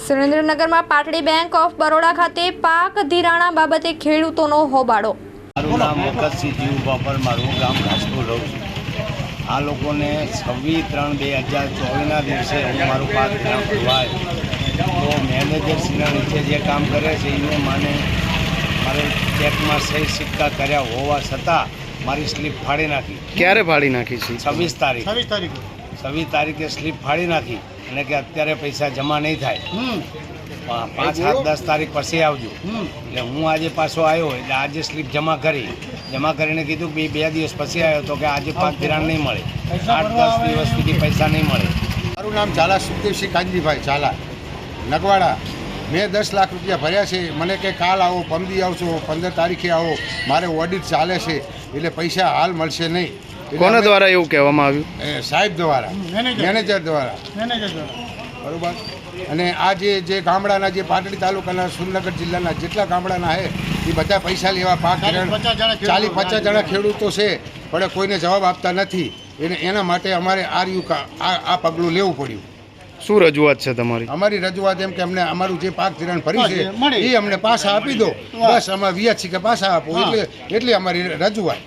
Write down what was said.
સુરેન્દ્રનગરમાં Patdi bank of Baroda ખાતે પાક ધિરાણા બાબતે ખેડૂતોનો હોબાળો। મારું નામ મુકતસિંહ જીવુભા પરમાર, હું ગામ ઘાસપુર રહું છું। આ લોકોને 26/3/2024ના દિવસે હું મારું પાક ધિરાણ ભરવા આવ્યો તો મેનેજરશ્રીના નીચે જે કામ કરે છે એને મારે ચેકમાં સહી સિક્કા કર્યા હોવા છતાં મારી સ્લીપ ફાડી નાખી। ક્યારે ફાડી નાખી છે? 26 તારીખે સ્લીપ ફાડી નાખી અને કે અત્યારે પૈસા જમા નહીં થાય, 5, 7, 10 તારીખ પછી આવજો। એટલે હું આજે પાછો આવ્યો એટલે આજે સ્લીપ જમા કરીને કીધું કે 2 દિવસ પછી આવ્યો તો કે આજે પાક ધિરાણ નહીં મળે, 8-10 દિવસ સુધી પૈસા નહીં મળે। મારું નામ ઝાલા સુખદેવસિંહ કાનજીભાઈ ઝાલા નગવાડા। મેં 10 લાખ રૂપિયા ભર્યા છે। મને કે કાલ આવો, પમદી આવશો, 15 તારીખે આવો, મારે ઓડિટ ચાલે છે એટલે પૈસા હાલ મળશે નહીં। કોના દ્વારા એવું કહેવામાં આવ્યું? સાહેબ દ્વારા, મેનેજર દ્વારા, બરાબર। અને આ જે ગામડાના, જે પાટડી તાલુકાના, સુરેન્દ્રનગર જિલ્લાના જેટલા ગામડાના છે એ બધા પૈસા લેવા પાક 40-50 જણા ખેડૂતો છે પણ કોઈને જવાબ આપતા નથી। એના માટે અમારે આ પગલું લેવું પડ્યું। શું રજૂઆત છે તમારી? અમારી રજૂઆત એમ કે અમને અમારું જે પાક ધિરાણ ભરી છે એ અમને પાછા આપી દો, બસ અમારે વ્યાજ છે કે પાછા આપો, એટલે અમારી રજૂઆત।